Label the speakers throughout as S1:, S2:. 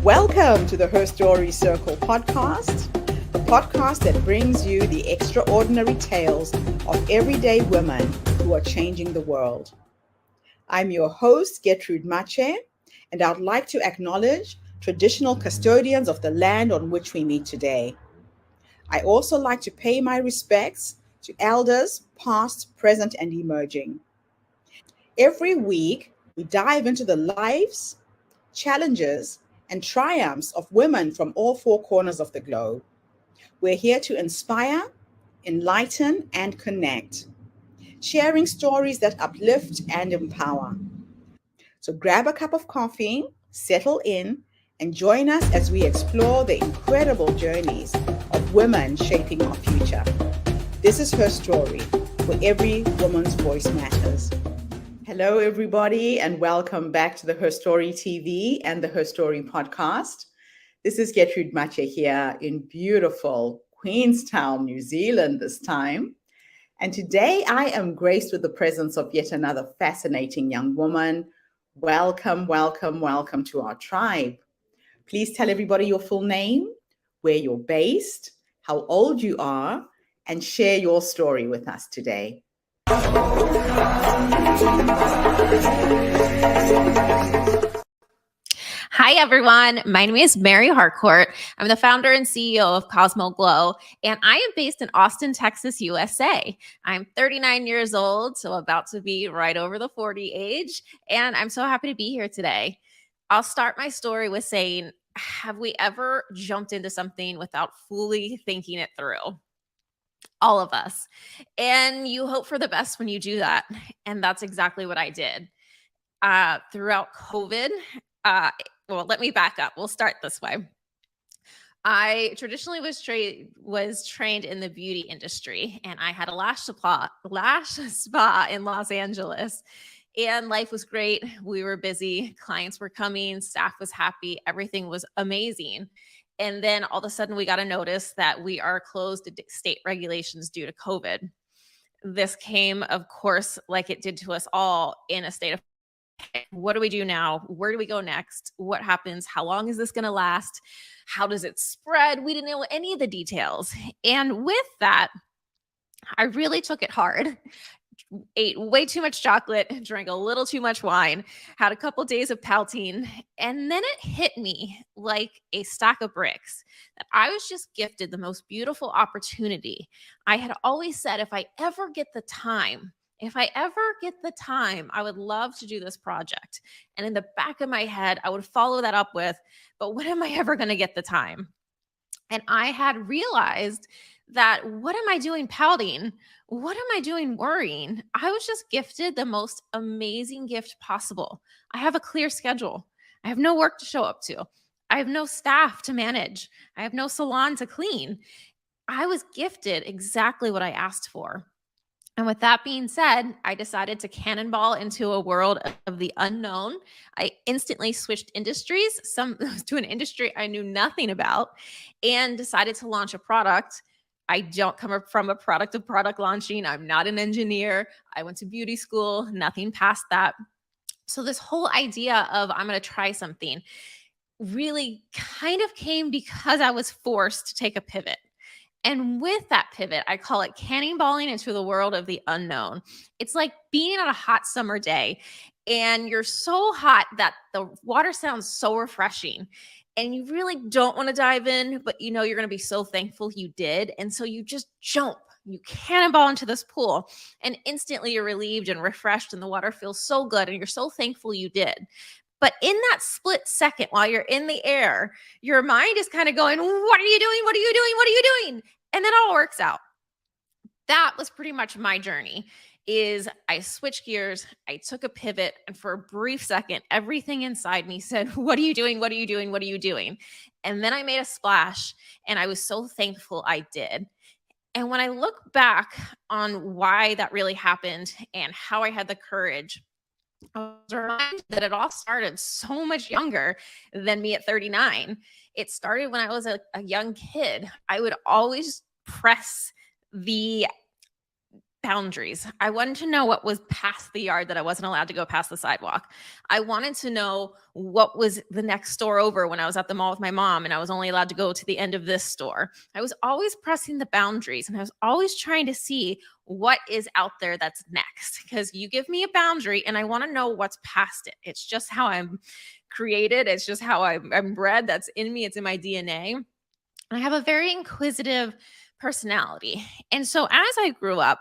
S1: Welcome to the Her Story Circle podcast, the podcast that brings you the extraordinary tales of everyday women who are changing the world. I'm your host, Gertrude Mache, and I'd like to acknowledge traditional custodians of the land on which we meet today. I also like to pay my respects to elders, past, present, and emerging. Every week, we dive into the lives, challenges, and triumphs of women from all four corners of the globe. We're here to inspire, enlighten, and connect, sharing stories that uplift and empower. So grab a cup of coffee, settle in, and join us as we explore the incredible journeys of women shaping our future. This is Her Story, where every woman's voice matters. Hello, everybody, and welcome back to the Her Story TV and the Her Story podcast. This is Gertrude Mache here in beautiful Queenstown, New Zealand this time. And today I am graced with the presence of yet another fascinating young woman. Welcome, welcome, welcome to our tribe. Please tell everybody your full name, where you're based, how old you are, and share your story with us today.
S2: Hi, everyone. My name is Mary Harcourt. I'm the founder and CEO of Cosmo Glow, and I am based in Austin, Texas, USA. I'm 39 years old, so about to be right over the 40 age, and I'm so happy to be here today. I'll start my story with saying, have we ever jumped into something without fully thinking it through? All of us. And you hope for the best when you do that. And that's exactly what I did. Throughout COVID, let me back up. We'll start this way. I traditionally was trained in the beauty industry, and I had a lash spa in Los Angeles. And life was great. We were busy. Clients were coming. Staff was happy. Everything was amazing. And then all of a sudden, we got a notice that we are closed to state regulations due to COVID. This came, of course, like it did to us all, in a state of what do we do now? Where do we go next? What happens? How long is this going to last? How does it spread? We didn't know any of the details. And with that, I really took it hard. Ate way too much chocolate, drank a little too much wine, had a couple days of pouting, and then it hit me like a stack of bricks that I was just gifted the most beautiful opportunity. I had always said, if I ever get the time, I would love to do this project. And in the back of my head, I would follow that up with, but when am I ever going to get the time? And I had realized that, what am I doing pouting? What am I doing worrying? I was just gifted the most amazing gift possible. I have a clear schedule. I have no work to show up to. I have no staff to manage. I have no salon to clean. I was gifted exactly what I asked for. And with that being said, I decided to cannonball into a world of the unknown. I instantly switched industries, to an industry I knew nothing about, and decided to launch a product. I don't come from a product of product launching. I'm not an engineer. I went to beauty school, nothing past that. So this whole idea of I'm going to try something really kind of came because I was forced to take a pivot. And with that pivot, I call it cannonballing into the world of the unknown. It's like being on a hot summer day and you're so hot that the water sounds so refreshing and you really don't want to dive in, but you know you're going to be so thankful you did. And so you just jump. You cannonball into this pool and instantly you're relieved and refreshed and the water feels so good and you're so thankful you did. But in that split second while you're in the air, your mind is kind of going, what are you doing? What are you doing? What are you doing? And then it all works out. That was pretty much my journey. Is I switched gears, I took a pivot, and for a brief second, everything inside me said, what are you doing? What are you doing? What are you doing? And then I made a splash, and I was so thankful I did. And when I look back on why that really happened and how I had the courage, I was reminded that it all started so much younger than me at 39. It started when I was a young kid. I would always press the boundaries. I wanted to know what was past the yard that I wasn't allowed to go past the sidewalk. I wanted to know what was the next store over when I was at the mall with my mom and I was only allowed to go to the end of this store. I was always pressing the boundaries and I was always trying to see what is out there that's next, because you give me a boundary and I want to know what's past it. It's just how I'm created. It's just how I'm bred. That's in me. It's in my DNA. And I have a very inquisitive personality. And so as I grew up,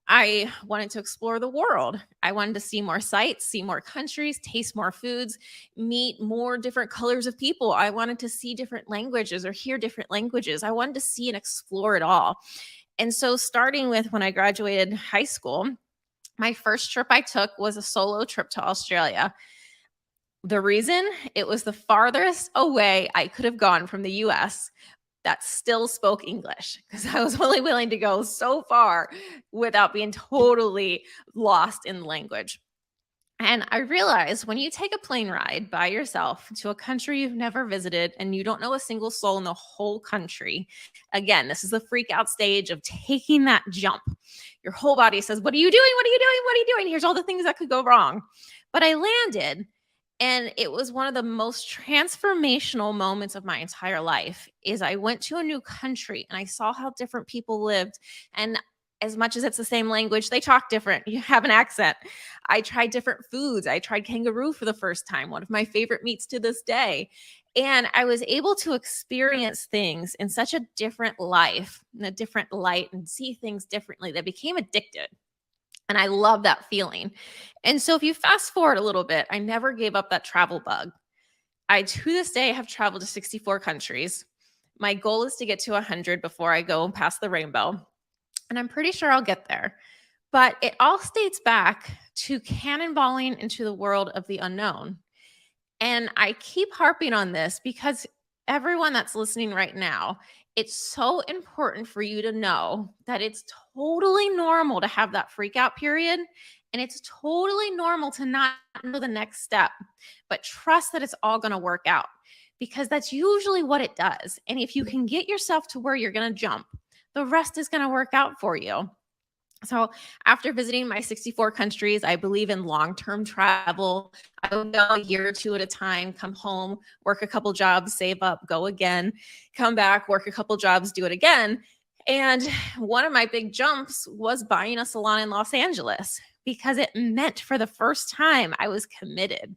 S2: I wanted to explore the world. I wanted to see more sights, see more countries, taste more foods, meet more different colors of people. I wanted to see different languages or hear different languages. I wanted to see and explore it all. And so starting with when I graduated high school, my first trip I took was a solo trip to Australia. The reason, it was the farthest away I could have gone from the US that still spoke English, because I was only willing to go so far without being totally lost in the language. And I realized when you take a plane ride by yourself to a country you've never visited and you don't know a single soul in the whole country, again, this is the freak out stage of taking that jump. Your whole body says, what are you doing? What are you doing? What are you doing? Here's all the things that could go wrong. But I landed. And it was one of the most transformational moments of my entire life. Is I went to a new country and I saw how different people lived. And as much as it's the same language, they talk different. You have an accent. I tried different foods. I tried kangaroo for the first time, one of my favorite meats to this day. And I was able to experience things in such a different life, in a different light, and see things differently that became addicted. And I love that feeling. And so if you fast forward a little bit, I never gave up that travel bug. I, to this day, have traveled to 64 countries. My goal is to get to 100 before I go past the rainbow. And I'm pretty sure I'll get there. But it all states back to cannonballing into the world of the unknown. And I keep harping on this because everyone that's listening right now, it's so important for you to know that it's totally normal to have that freak out period. And it's totally normal to not know the next step, but trust that it's all going to work out, because that's usually what it does. And if you can get yourself to where you're going to jump, the rest is going to work out for you. So after visiting my 64 countries, I believe in long-term travel. I would go a year or two at a time, come home, work a couple jobs, save up, go again, come back, work a couple jobs, do it again. And one of my big jumps was buying a salon in Los Angeles, because it meant for the first time I was committed.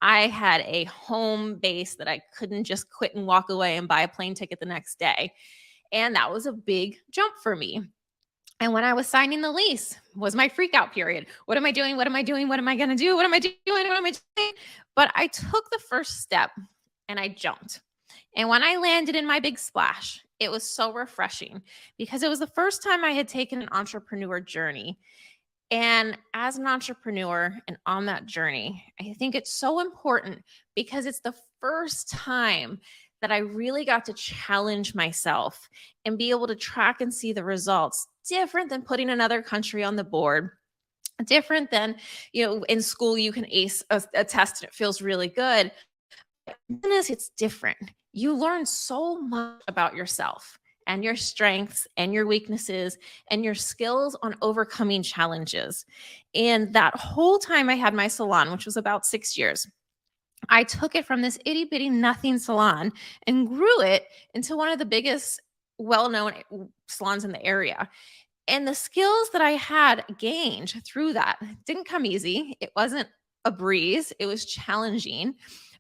S2: I had a home base that I couldn't just quit and walk away and buy a plane ticket the next day. And that was a big jump for me. And when I was signing the lease was my freak out period. What am I doing? What am I doing? What am I going to do? What am I doing? What am I doing? But I took the first step and I jumped. And when I landed in my big splash, it was so refreshing, because it was the first time I had taken an entrepreneur journey. And as an entrepreneur and on that journey, I think it's so important because it's the first time that I really got to challenge myself and be able to track and see the results, different than putting another country on the board, different than, in school you can ace a test and it feels really good. Business, it's different. You learn so much about yourself and your strengths and your weaknesses and your skills on overcoming challenges. And that whole time I had my salon, which was about 6 years, I took it from this itty bitty nothing salon and grew it into one of the biggest well-known salons in the area. And the skills that I had gained through that didn't come easy. It wasn't a breeze. It was challenging.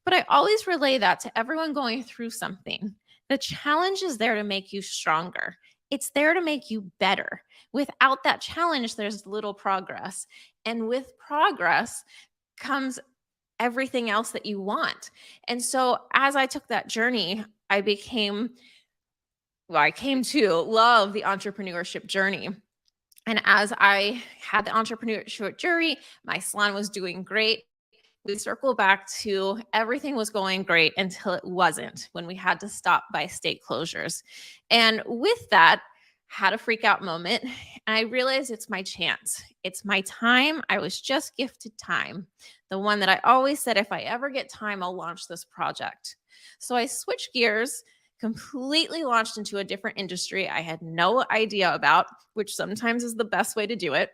S2: But I always relay that to everyone going through something. The challenge is there to make you stronger. It's there to make you better. Without that challenge, there's little progress. And with progress comes everything else that you want. And so as I took that journey, I came to love the entrepreneurship journey. And as I had the entrepreneurship journey, my salon was doing great. We circle back to everything was going great until it wasn't, when we had to stop by state closures. And with that, had a freak out moment. And I realized it's my chance. It's my time. I was just gifted time. The one that I always said, if I ever get time, I'll launch this project. So I switched gears completely launched into a different industry I had no idea about, which sometimes is the best way to do it,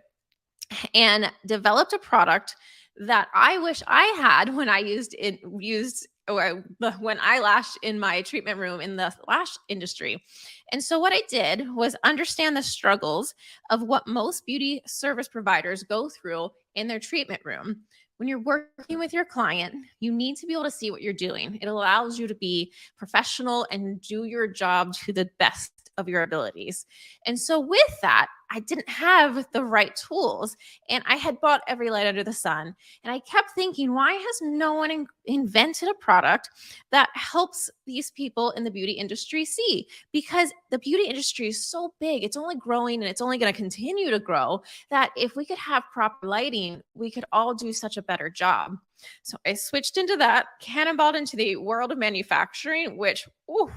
S2: and developed a product that I wish I had when I used or when I lashed in my treatment room in the lash industry. And so what I did was understand the struggles of what most beauty service providers go through in their treatment room. When you're working with your client, you need to be able to see what you're doing. It allows you to be professional and do your job to the best of your abilities. And so with that, I didn't have the right tools, and I had bought every light under the sun. And I kept thinking, why has no one invented a product that helps these people in the beauty industry see? Because the beauty industry is so big, it's only growing and it's only going to continue to grow, that if we could have proper lighting, we could all do such a better job. So I switched into that, cannonballed into the world of manufacturing, which, ooh,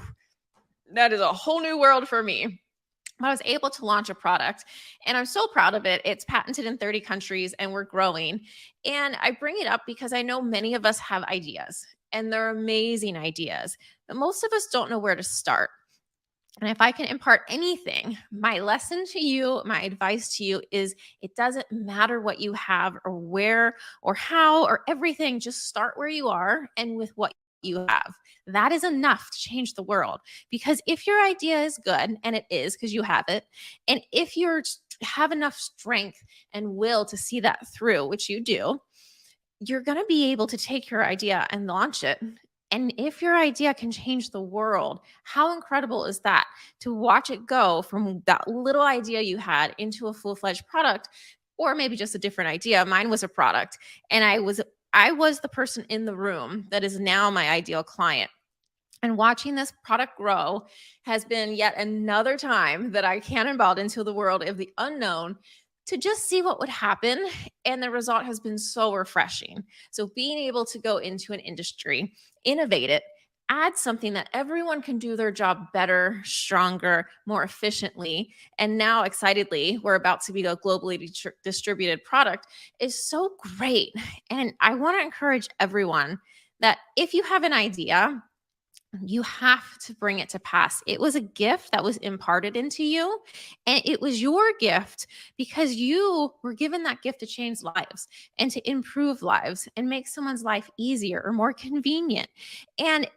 S2: that is a whole new world for me. I was able to launch a product, and I'm so proud of it. It's patented in 30 countries and we're growing. And I bring it up because I know many of us have ideas, and they're amazing ideas, but most of us don't know where to start. And if I can impart anything, my lesson to you, my advice to you is, it doesn't matter what you have or where or how or everything. Just start where you are and with what you have. That is enough to change the world. Because if your idea is good, and it is because you have it, and if you have enough strength and will to see that through, which you do, you're going to be able to take your idea and launch it. And if your idea can change the world, how incredible is that, to watch it go from that little idea you had into a full-fledged product, or maybe just a different idea. Mine was a product, and I was the person in the room that is now my ideal client. And watching this product grow has been yet another time that I cannonballed into the world of the unknown to just see what would happen. And the result has been so refreshing. So being able to go into an industry, innovate it, add something that everyone can do their job better, stronger, more efficiently, and now excitedly, we're about to be a globally distributed product, is so great. And I want to encourage everyone that if you have an idea, you have to bring it to pass. It was a gift that was imparted into you, and it was your gift because you were given that gift to change lives and to improve lives and make someone's life easier or more convenient. And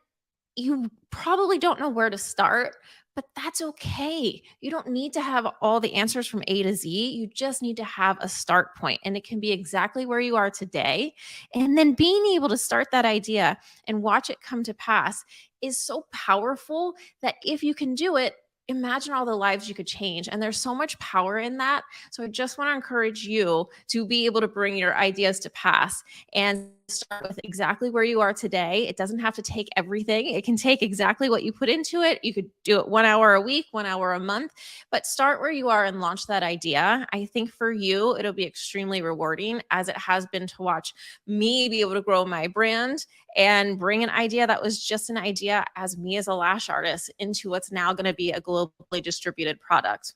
S2: you probably don't know where to start, but that's okay. You don't need to have all the answers from A to Z. You just need to have a start point, and it can be exactly where you are today. And then being able to start that idea and watch it come to pass is so powerful that if you can do it, imagine all the lives you could change. And there's so much power in that. So I just want to encourage you to be able to bring your ideas to pass and start with exactly where you are today. It doesn't have to take everything. It can take exactly what you put into it. You could do it 1 hour a week, 1 hour a month, but start where you are and launch that idea. I think for you, it'll be extremely rewarding, as it has been to watch me be able to grow my brand and bring an idea that was just an idea as me as a lash artist into what's now going to be a globally distributed product.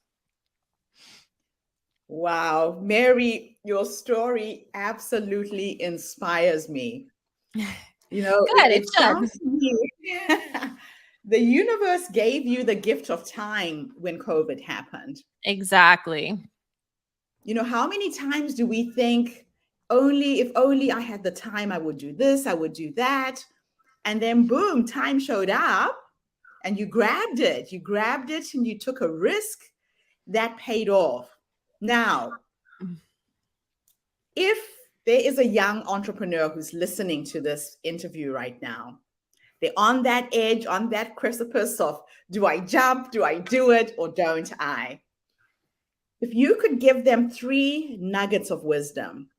S1: Wow, Mary, your story absolutely inspires me. You know,
S2: Good,
S1: it
S2: it should.
S1: sounds to me the universe gave you the gift of time when COVID happened.
S2: Exactly.
S1: You know, how many times do we think, if only I had the time, I would do this, I would do that. And then boom, time showed up and you grabbed it. You grabbed it and you took a risk that paid off. Now, if there is a young entrepreneur who's listening to this interview right now, they're on that edge, on that precipice of, do I jump? Do I do it? Or don't I? If you could give them 3 nuggets of wisdom,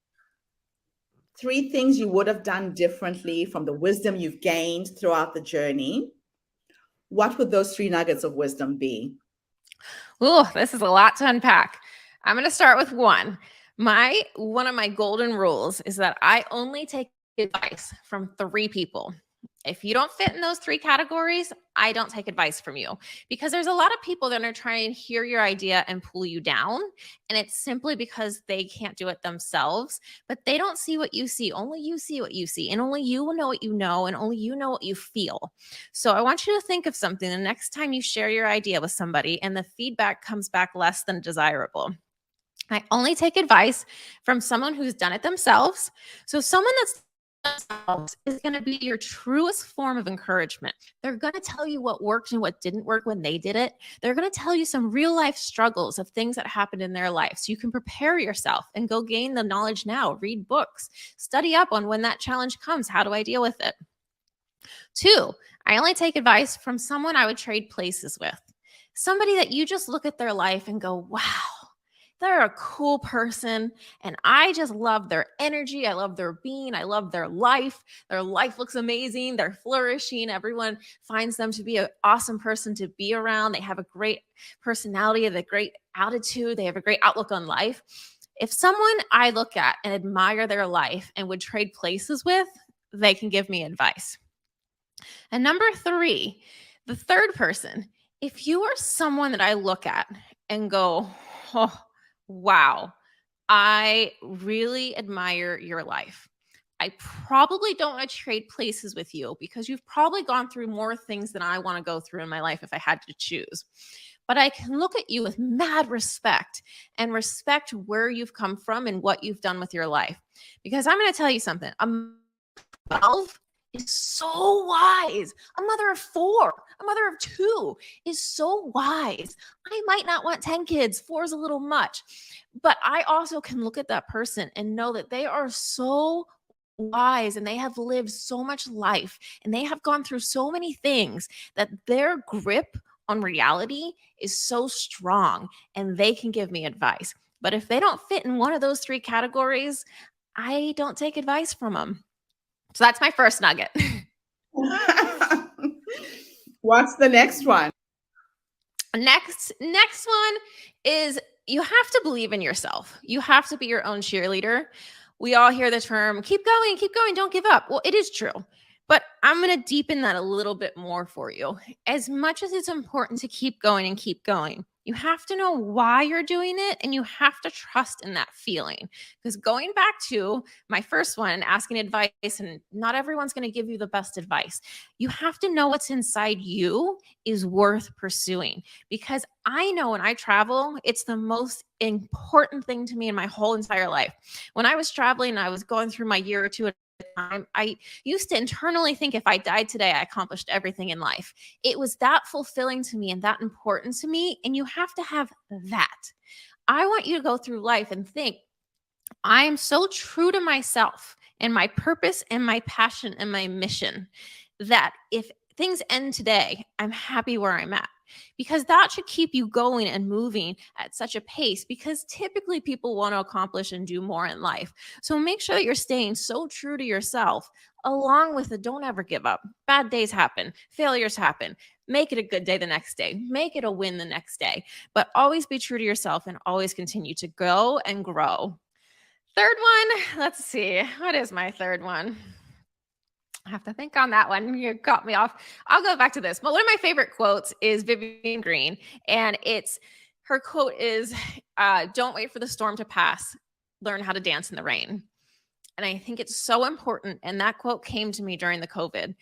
S1: 3 things you would have done differently from the wisdom you've gained throughout the journey, what would those 3 nuggets of wisdom be?
S2: Oh, this is a lot to unpack. I'm going to start with one. One of my golden rules is that I only take advice from 3 people. If you don't fit in those 3 categories, I don't take advice from you, because there's a lot of people that are trying to hear your idea and pull you down. And it's simply because they can't do it themselves, but they don't see what you see. Only you see what you see, and only you will know what you know, and only you know what you feel. So I want you to think of something the next time you share your idea with somebody and the feedback comes back less than desirable. I only take advice from someone who's done it themselves. So someone that's themselves is going to be your truest form of encouragement. They're going to tell you what worked and what didn't work when they did it. They're going to tell you some real life struggles of things that happened in their life. So you can prepare yourself and go gain the knowledge now. Read books, study up on when that challenge comes. How do I deal with it? 2, I only take advice from someone I would trade places with. Somebody that you just look at their life and go, wow, they're a cool person. And I just love their energy. I love their being. I love their life. Their life looks amazing. They're flourishing. Everyone finds them to be an awesome person to be around. They have a great personality, a great attitude. They have a great outlook on life. If someone I look at and admire their life and would trade places with, they can give me advice. And number 3, the third person, if you are someone that I look at and go, oh, wow, I really admire your life. I probably don't want to trade places with you because you've probably gone through more things than I want to go through in my life if I had to choose. But I can look at you with mad respect and respect where you've come from and what you've done with your life. Because I'm going to tell you something. I'm 12 is so wise. A mother of 4, a mother of 2 is so wise. I might not want 10 kids. 4 is a little much. But I also can look at that person and know that they are so wise and they have lived so much life and they have gone through so many things that their grip on reality is so strong and they can give me advice. But if they don't fit in one of those 3 categories, I don't take advice from them. So that's my first nugget.
S1: What's the next one?
S2: Next one is you have to believe in yourself. You have to be your own cheerleader. We all hear the term, keep going, don't give up. Well, it is true. But I'm going to deepen that a little bit more for you. As much as it's important to keep going, you have to know why you're doing it and you have to trust in that feeling. Because going back to my first one, asking advice, and not everyone's going to give you the best advice. You have to know what's inside you is worth pursuing. Because I know when I travel, it's the most important thing to me in my whole entire life. When I was traveling, I was going through my year or 2 at time, I used to internally think if I died today, I accomplished everything in life. It was that fulfilling to me and that important to me. And you have to have that. I want you to go through life and think, I am so true to myself and my purpose and my passion and my mission that if things end today, I'm happy where I'm at. Because that should keep you going and moving at such a pace, because typically people want to accomplish and do more in life. So make sure that you're staying so true to yourself, along with the don't ever give up. Bad days happen, failures happen. Make it a good day the next day. Make it a win the next day. But always be true to yourself and always continue to go and grow. Third one, let's see. What is my third one? I have to think on that one. You got me off. I'll go back to this. But one of my favorite quotes is Vivian Green. And her quote is, don't wait for the storm to pass. Learn how to dance in the rain. And I think it's so important. And that quote came to me during the COVID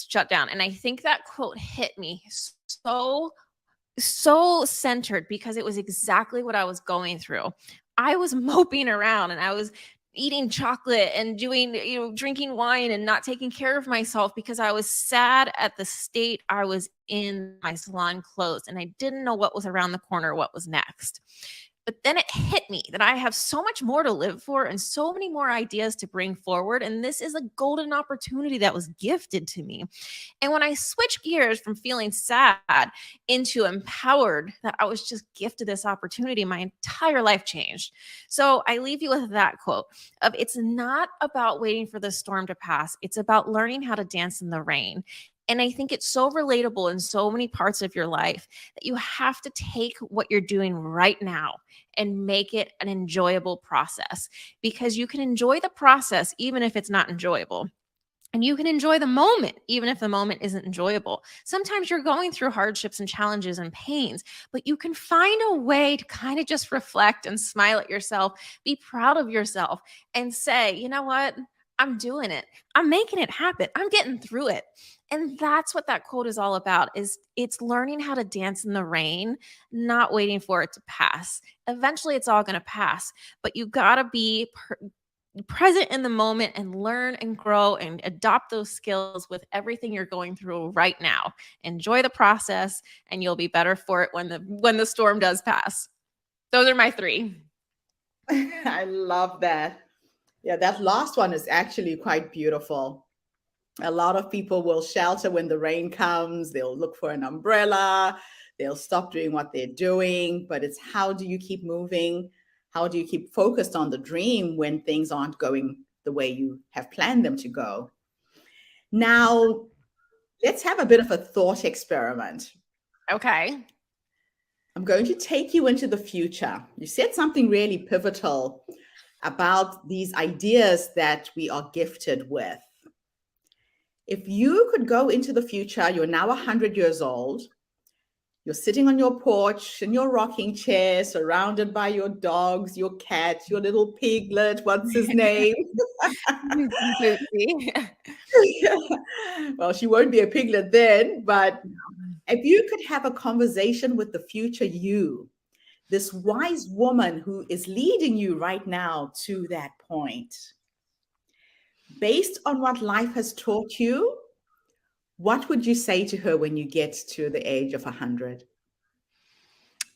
S2: shut down. And I think that quote hit me so centered because it was exactly what I was going through. I was moping around and I was eating chocolate and drinking wine and not taking care of myself because I was sad at the state I was in. My salon closed and I didn't know what was around the corner, what was next. But then it hit me that I have so much more to live for and so many more ideas to bring forward. And this is a golden opportunity that was gifted to me. And when I switched gears from feeling sad into empowered, that I was just gifted this opportunity, my entire life changed. So I leave you with that quote of, it's not about waiting for the storm to pass. It's about learning how to dance in the rain. And I think it's so relatable in so many parts of your life that you have to take what you're doing right now and make it an enjoyable process, because you can enjoy the process even if it's not enjoyable. And you can enjoy the moment, even if the moment isn't enjoyable. Sometimes you're going through hardships and challenges and pains, but you can find a way to kind of just reflect and smile at yourself, be proud of yourself, and say, you know what? I'm doing it. I'm making it happen. I'm getting through it. And that's what that quote is all about, is it's learning how to dance in the rain, not waiting for it to pass. Eventually it's all going to pass, but you got to be present in the moment and learn and grow and adopt those skills with everything you're going through right now. Enjoy the process and you'll be better for it when the storm does pass. Those are my 3.
S1: I love that. Yeah, that last one is actually quite beautiful. A lot of people will shelter when the rain comes, they'll look for an umbrella, they'll stop doing what they're doing, but it's how do you keep moving? How do you keep focused on the dream when things aren't going the way you have planned them to go? Now, let's have a bit of a thought experiment.
S2: Okay.
S1: I'm going to take you into the future. You said something really pivotal about these ideas that we are gifted with. If you could go into the future, you're now 100 years old, you're sitting on your porch in your rocking chair, surrounded by your dogs, your cat, your little piglet, what's his name? Well, she won't be a piglet then, but if you could have a conversation with the future you, this wise woman who is leading you right now to that point, based on what life has taught you, what would you say to her when you get to the age of 100?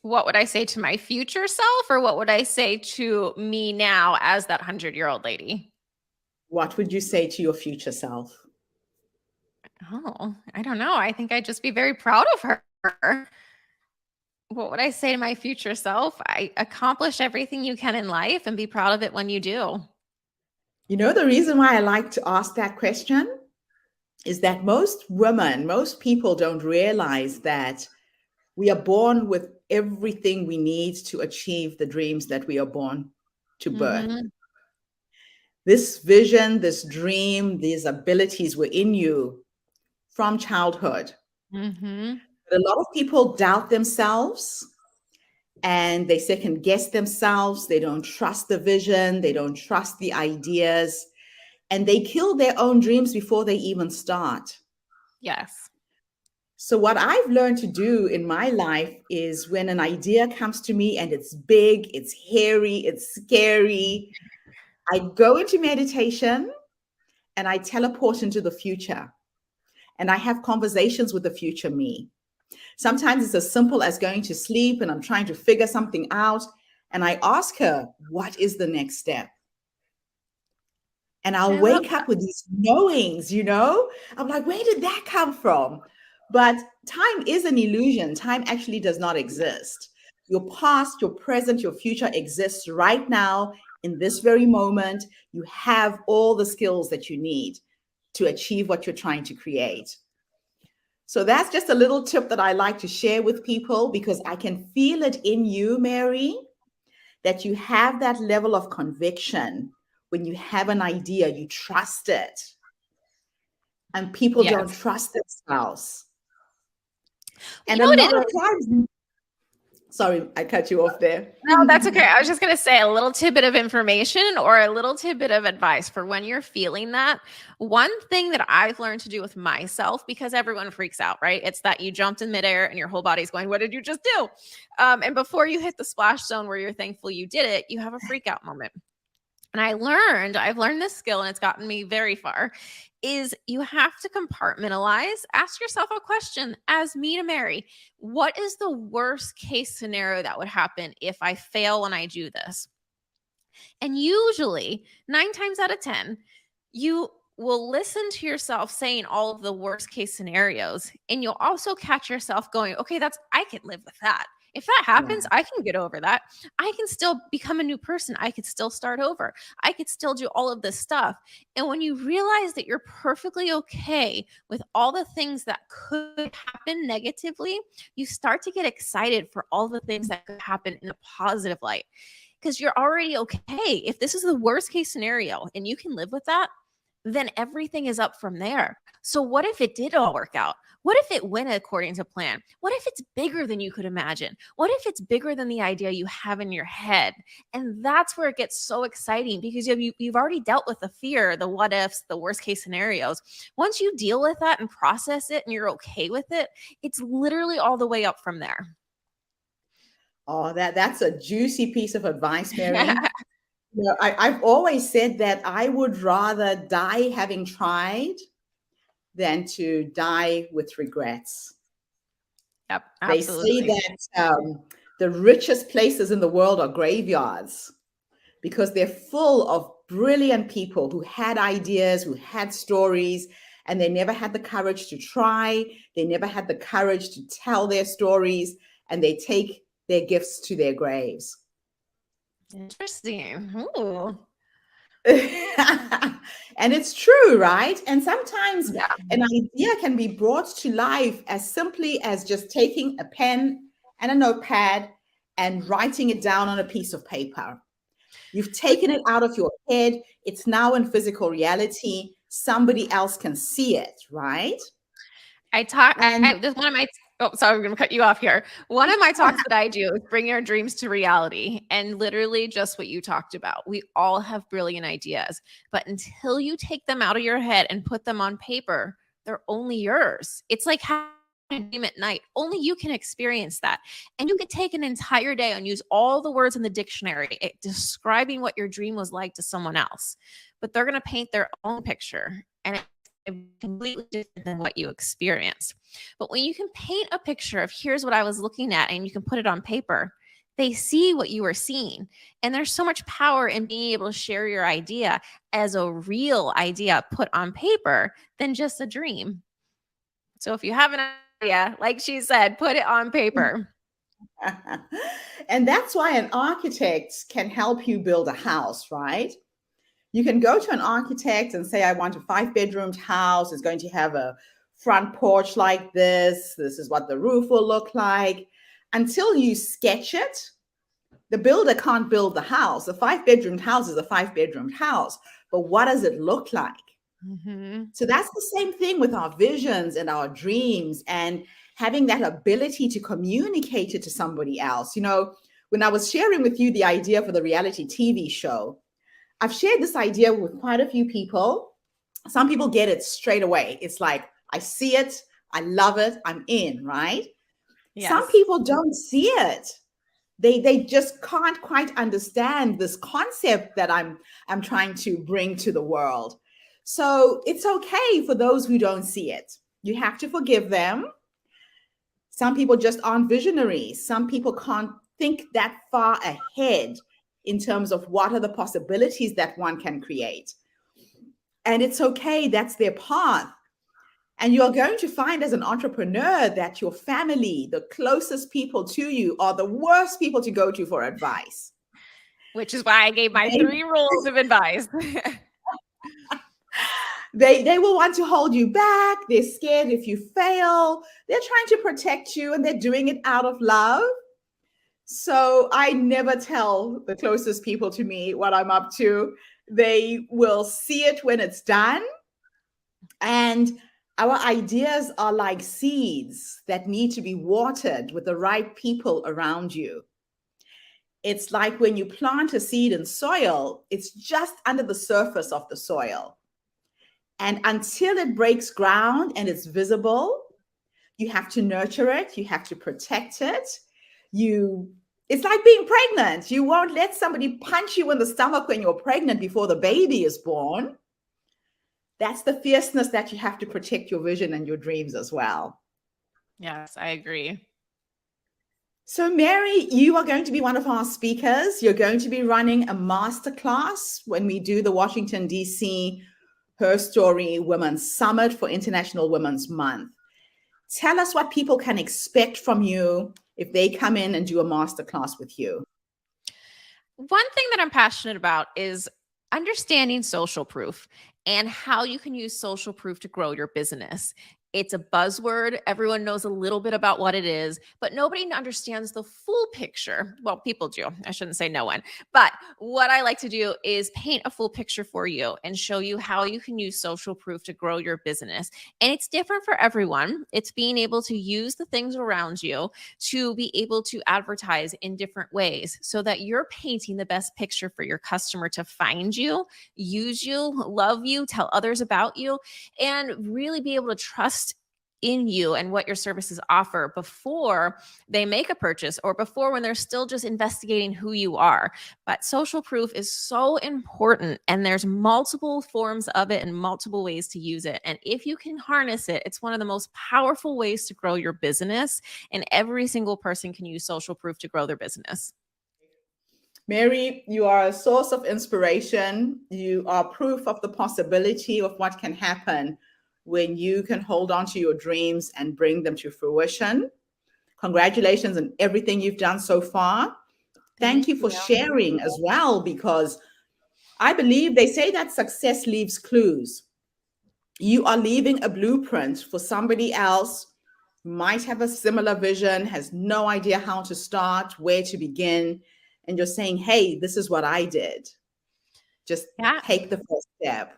S2: What would I say to my future self, or what would I say to me now as that 100-year-old lady?
S1: What would you say to your future self?
S2: Oh, I don't know. I think I'd just be very proud of her. What would I say to my future self? I accomplish everything you can in life and be proud of it when you do.
S1: You know, the reason why I like to ask that question is that most women, most people don't realize that we are born with everything we need to achieve the dreams that we are born to birth.
S2: Mm-hmm.
S1: This vision, this dream, these abilities were in you from childhood.
S2: Mm-hmm.
S1: But a lot of people doubt themselves and they second guess themselves. They don't trust the vision. They don't trust the ideas. And they kill their own dreams before they even start.
S2: Yes.
S1: So, what I've learned to do in my life is when an idea comes to me and it's big, it's hairy, it's scary, I go into meditation and I teleport into the future and I have conversations with the future me. Sometimes it's as simple as going to sleep and I'm trying to figure something out. And I ask her, what is the next step? And I'll
S2: I love
S1: wake up with these knowings, you know? I'm like, where did that come from? But time is an illusion. Time actually does not exist. Your past, your present, your future exists right now in this very moment. You have all the skills that you need to achieve what you're trying to create. So that's just a little tip that I like to share with people because I can feel it in you, Mary, that you have that level of conviction. When you have an idea, you trust it. And people
S2: Yes.
S1: don't trust themselves. And
S2: You know
S1: a
S2: what
S1: lot
S2: it
S1: of
S2: is?
S1: times, sorry, I cut you off there.
S2: No, that's okay. I was just going to say a little tidbit of information or a little tidbit of advice for when you're feeling that. One thing that I've learned to do with myself, because everyone freaks out, right? It's that you jumped in midair and your whole body's going, what did you just do? And before you hit the splash zone where you're thankful you did it, you have a freak out moment. And I've learned this skill and it's gotten me very far, is you have to compartmentalize. Ask yourself a question as me to Mary. What is the worst case scenario that would happen if I fail when I do this? And usually, 9 times out of 10, you will listen to yourself saying all of the worst case scenarios. And you'll also catch yourself going, okay, I can live with that. If that happens,
S1: Yeah.
S2: I can get over that. I can still become a new person. I could still start over. I could still do all of this stuff. And when you realize that you're perfectly okay with all the things that could happen negatively, you start to get excited for all the things that could happen in a positive light because you're already okay. If this is the worst case scenario and you can live with that, then everything is up from there. So what if it did all work out? What if it went according to plan? What if it's bigger than you could imagine? What if it's bigger than the idea you have in your head? And that's where it gets so exciting, because you've already dealt with the fear, the what ifs, the worst case scenarios. Once you deal with that and process it and you're okay with it, it's literally all the way up from there.
S1: Oh, that's a juicy piece of advice, Mary. I've always said that I would rather die having tried than to die with regrets.
S2: Yep,
S1: They say
S2: absolutely.
S1: that the richest places in the world are graveyards because they're full of brilliant people who had ideas, who had stories, and they never had the courage to try. They never had the courage to tell their stories, and they take their gifts to their graves.
S2: Interesting. Ooh.
S1: And it's true, right? And sometimes
S2: Yeah.
S1: an idea can be brought to life as simply as just taking a pen and a notepad and writing it down on a piece of paper. You've taken it out of your head. It's now in physical reality. Somebody else can see it, right?
S2: This one of my, oh, sorry, I'm going to cut you off here. One of my talks that I do is bring your dreams to reality. And literally just what you talked about. We all have brilliant ideas, but until you take them out of your head and put them on paper, they're only yours. It's like having a dream at night. Only you can experience that. And you could take an entire day and use all the words in the dictionary describing what your dream was like to someone else, but they're going to paint their own picture. And completely different than what you experienced. But when you can paint a picture of here's what I was looking at and you can put it on paper, they see what you were seeing. And there's so much power in being able to share your idea as a real idea put on paper than just a dream. So if you have an idea, like she said, put it on paper.
S1: And that's why an architect can help you build a house, right? You can go to an architect and say, I want a 5-bedroomed house. It's going to have a front porch like this. This is what the roof will look like. Until you sketch it, the builder can't build the house. A 5-bedroomed house is a 5-bedroomed house. But what does it look like? Mm-hmm. So that's the same thing with our visions and our dreams and having that ability to communicate it to somebody else. You know, when I was sharing with you the idea for the reality TV show, I've shared this idea with quite a few people. Some people get it straight away. It's like, I see it, I love it, I'm in, right? Yes. Some people don't see it. They just can't quite understand this concept that I'm trying to bring to the world. So it's okay for those who don't see it. You have to forgive them. Some people just aren't visionaries. Some people can't think that far ahead in terms of what are the possibilities that one can create. And it's okay, that's their path. And you're going to find as an entrepreneur that your family, the closest people to you, are the worst people to go to for advice.
S2: Which is why I gave my 3 rules of advice.
S1: They will want to hold you back. They're scared if you fail. They're trying to protect you and they're doing it out of love. So I never tell the closest people to me what I'm up to. They will see it when it's done. And our ideas are like seeds that need to be watered with the right people around you. It's like when you plant a seed in soil, it's just under the surface of the soil. And until it breaks ground and it's visible, you have to nurture it. You have to protect it. It's like being pregnant. You won't let somebody punch you in the stomach when you're pregnant before the baby is born. That's the fierceness that you have to protect your vision and your dreams as well.
S2: Yes, I agree.
S1: So, Mary, you are going to be one of our speakers. You're going to be running a masterclass when we do the Washington, D.C. Her Story Women's Summit for International Women's Month. Tell us what people can expect from you if they come in and do a masterclass with you.
S2: One thing that I'm passionate about is understanding social proof and how you can use social proof to grow your business. It's a buzzword. Everyone knows a little bit about what it is, but nobody understands the full picture. Well, people do. I shouldn't say no one. But what I like to do is paint a full picture for you and show you how you can use social proof to grow your business. And it's different for everyone. It's being able to use the things around you to be able to advertise in different ways so that you're painting the best picture for your customer to find you, use you, love you, tell others about you, and really be able to trust in you and what your services offer before they make a purchase or before when they're still just investigating who you are. But social proof is so important, and there's multiple forms of it and multiple ways to use it. And if you can harness it, it's one of the most powerful ways to grow your business, and every single person can use social proof to grow their business.
S1: Mary, you are a source of inspiration. You are proof of the possibility of what can happen when you can hold on to your dreams and bring them to fruition. Congratulations on everything you've done so far. Thank you for sharing as well, because I believe they say that success leaves clues. You are leaving a blueprint for somebody else who might have a similar vision, has no idea how to start, where to begin. And you're saying, hey, this is what I did. Just take the first step.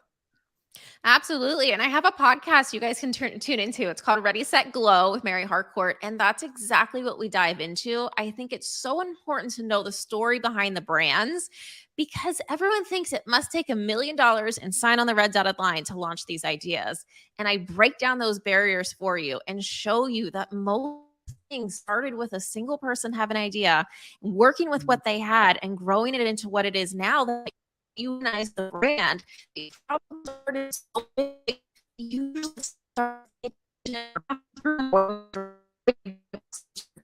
S2: Absolutely. And I have a podcast you guys can tune into. It's called Ready, Set, Glow with Mary Harcourt. And that's exactly what we dive into. I think it's so important to know the story behind the brands, because everyone thinks it must take $1 million and sign on the red dotted line to launch these ideas. And I break down those barriers for you and show you that most things started with a single person having an idea, working with what they had and growing it into what it is now that unites the brand. The problem started so big, usually start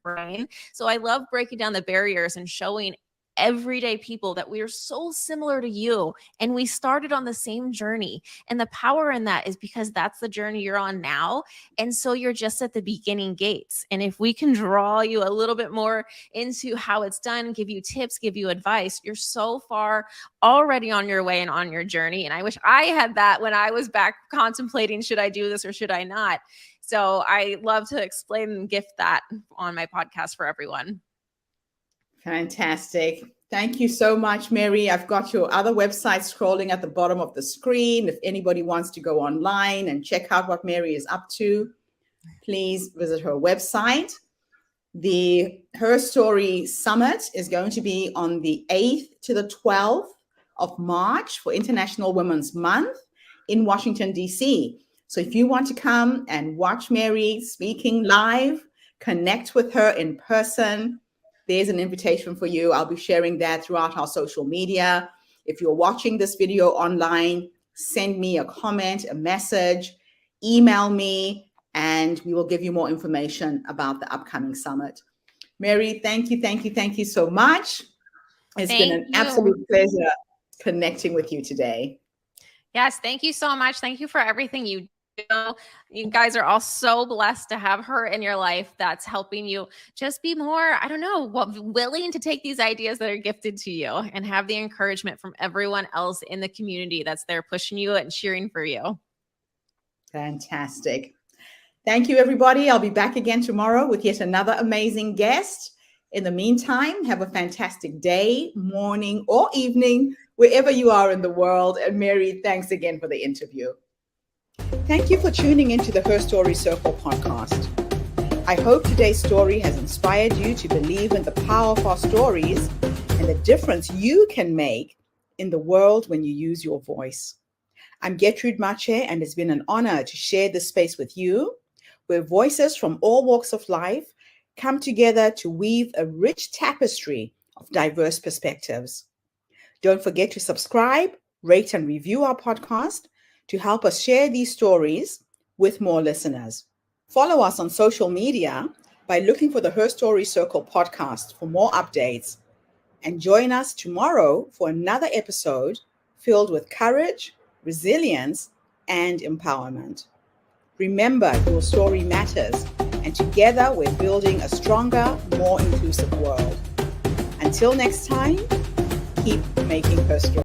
S2: brain. So I love breaking down the barriers and showing everyday people that we are so similar to you, and we started on the same journey. And the power in that is because that's the journey you're on now. And so you're just at the beginning gates. And if we can draw you a little bit more into how it's done, give you tips, give you advice, you're so far already on your way and on your journey. And I wish I had that when I was back contemplating, should I do this or should I not? So I love to explain and gift that on my podcast for everyone.
S1: Fantastic. Thank you so much, Mary. I've got your other website scrolling at the bottom of the screen. If anybody wants to go online and check out what Mary is up to, please visit her website. The Her Story Summit is going to be on the 8th to the 12th of March for International Women's Month in Washington, D.C. So if you want to come and watch Mary speaking live, connect with her in person, there's an invitation for you. I'll be sharing that throughout our social media. If you're watching this video online, send me a comment, a message, email me, and we will give you more information about the upcoming summit. Mary, thank you so much. It's been an absolute pleasure connecting with you today.
S2: Yes, thank you so much. Thank you for everything you do. You guys are all so blessed to have her in your life that's helping you just be more, willing to take these ideas that are gifted to you and have the encouragement from everyone else in the community that's there pushing you and cheering for you.
S1: Fantastic. Thank you, everybody. I'll be back again tomorrow with yet another amazing guest. In the meantime, have a fantastic day, morning, or evening, wherever you are in the world. And Mary, thanks again for the interview. Thank you for tuning into the Her Story Circle podcast. I hope today's story has inspired you to believe in the power of our stories and the difference you can make in the world when you use your voice. I'm Gertrude Mache, and it's been an honor to share this space with you, where voices from all walks of life come together to weave a rich tapestry of diverse perspectives. Don't forget to subscribe, rate, and review our podcast to help us share these stories with more listeners. Follow us on social media by looking for the Her Story Circle podcast for more updates. And join us tomorrow for another episode filled with courage, resilience, and empowerment. Remember, your story matters, and together we're building a stronger, more inclusive world. Until next time, keep making her story.